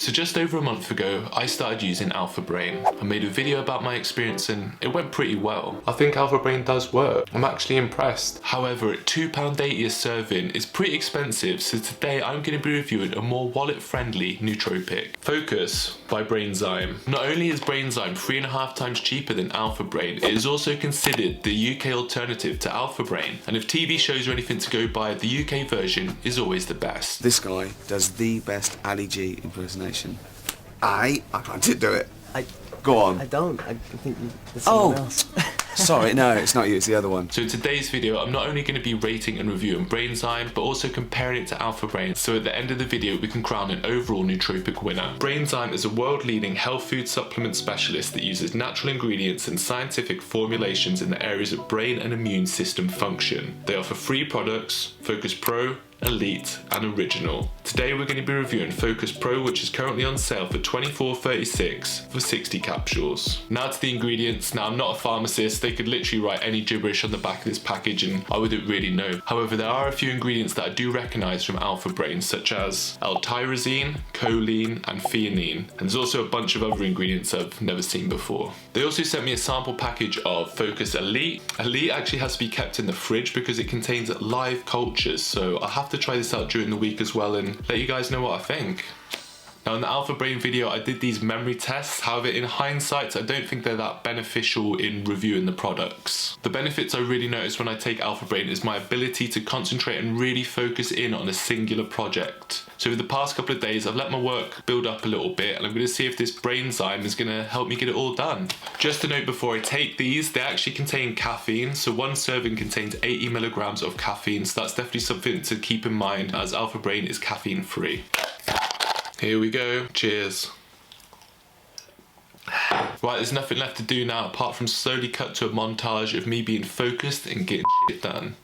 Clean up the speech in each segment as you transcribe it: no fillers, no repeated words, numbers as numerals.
So just over a month ago, I started using Alpha Brain. I made a video about my experience and it went pretty well. I think Alpha Brain does work. I'm actually impressed. However, at £2.80 a serving is pretty expensive, so today I'm going to be reviewing a more wallet-friendly nootropic. Focus by Brainzyme. Not only is Brainzyme 3.5 times cheaper than Alpha Brain, it is also considered the UK alternative to Alpha Brain. And if TV shows are anything to go by, the UK version is always the best. This guy does the best Ali G impersonation. I did do it. Go on. I don't. I think there's someone else. Sorry, no, it's not you, it's the other one. So in today's video, I'm not only going to be rating and reviewing Brainzyme, but also comparing it to Alpha Brain. So at the end of the video, we can crown an overall nootropic winner. Brainzyme is a world-leading health food supplement specialist that uses natural ingredients and scientific formulations in the areas of brain and immune system function. They offer 3 products: Focus Pro, Elite and Original. Today we're going to be reviewing Focus Pro, which is currently on sale for $24.36 for 60 capsules. Now to the ingredients. Now I'm not a pharmacist, they could literally write any gibberish on the back of this package and I wouldn't really know. However, there are a few ingredients that I do recognise from Alpha Brain, such as L-tyrosine, choline and theanine. And there's also a bunch of other ingredients I've never seen before. They also sent me a sample package of Focus Elite. Elite actually has to be kept in the fridge because it contains live cultures, so I'll have to try this out during the week as well and let you guys know what I think. Now in the Alpha Brain video I did these memory tests, however in hindsight I don't think they're that beneficial in reviewing the products. The benefits I really notice when I take Alpha Brain is my ability to concentrate and really focus in on a singular project. So over the past couple of days I've let my work build up a little bit and I'm going to see if this Brainzyme is going to help me get it all done. Just a note before I take these, they actually contain caffeine, so one serving contains 80 milligrams of caffeine, so that's definitely something to keep in mind as Alpha Brain is caffeine free. Here we go, cheers. Right, there's nothing left to do now apart from slowly cut to a montage of me being focused and getting shit done.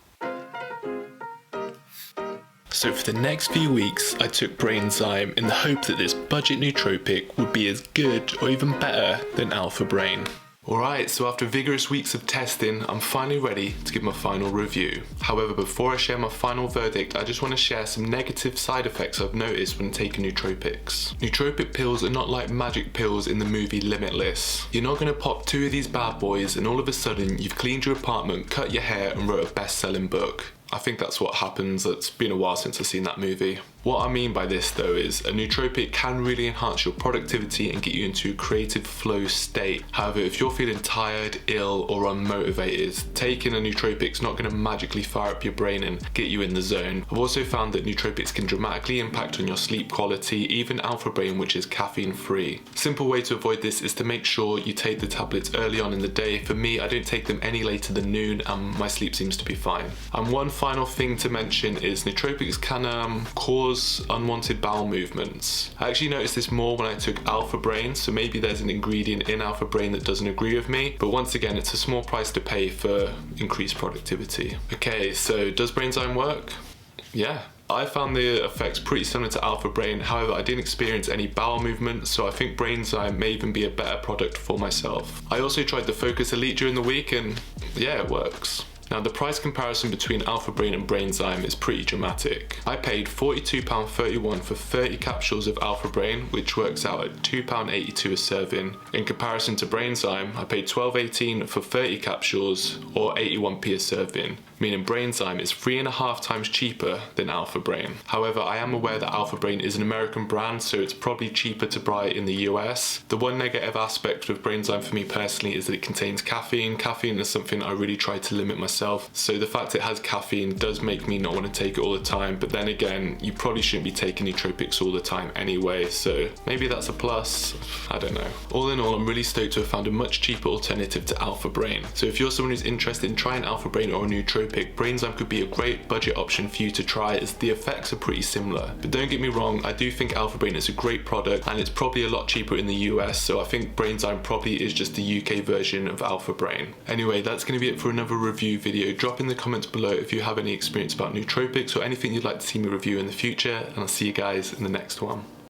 So for the next few weeks, I took Brainzyme in the hope that this budget nootropic would be as good or even better than Alpha Brain. Alright, so after vigorous weeks of testing, I'm finally ready to give my final review. However, before I share my final verdict, I just want to share some negative side effects I've noticed when taking nootropics. Nootropic pills are not like magic pills in the movie Limitless. You're not going to pop 2 of these bad boys and all of a sudden you've cleaned your apartment, cut your hair and wrote a best-selling book. I think that's what happens. It's been a while since I've seen that movie. What I mean by this though is a nootropic can really enhance your productivity and get you into a creative flow state. However, if you're feeling tired, ill or unmotivated, taking a nootropic is not going to magically fire up your brain and get you in the zone. I've also found that nootropics can dramatically impact on your sleep quality, even Alpha Brain, which is caffeine free. Simple way to avoid this is to make sure you take the tablets early on in the day. For me, I don't take them any later than noon and my sleep seems to be fine. And one final thing to mention is nootropics can cause unwanted bowel movements. I actually noticed this more when I took Alpha Brain, so maybe there's an ingredient in Alpha Brain that doesn't agree with me, but once again it's a small price to pay for increased productivity. Okay, so does Brainzyme work? Yeah. I found the effects pretty similar to Alpha Brain, however I didn't experience any bowel movement, so I think Brainzyme may even be a better product for myself. I also tried the Focus Elite during the week and yeah, it works. Now the price comparison between Alpha Brain and Brainzyme is pretty dramatic. I paid £42.31 for 30 capsules of Alpha Brain, which works out at £2.82 a serving. In comparison to Brainzyme, I paid £12.18 for 30 capsules or 81p a serving, meaning Brainzyme is 3.5 times cheaper than Alpha Brain. However, I am aware that Alpha Brain is an American brand, so it's probably cheaper to buy in the US. The one negative aspect of Brainzyme for me personally is that it contains caffeine. Caffeine is something I really try to limit myself, so the fact it has caffeine does make me not want to take it all the time, but then again, you probably shouldn't be taking nootropics all the time anyway, so maybe that's a plus, I don't know. All in all, I'm really stoked to have found a much cheaper alternative to Alpha Brain. So if you're someone who's interested in trying Alpha Brain or a nootropic, Brainzyme could be a great budget option for you to try as the effects are pretty similar. But don't get me wrong, I do think Alpha Brain is a great product and it's probably a lot cheaper in the US, so I think Brainzyme probably is just the UK version of Alpha Brain. Anyway, that's going to be it for another review video. Drop in the comments below if you have any experience about nootropics or anything you'd like to see me review in the future, and I'll see you guys in the next one.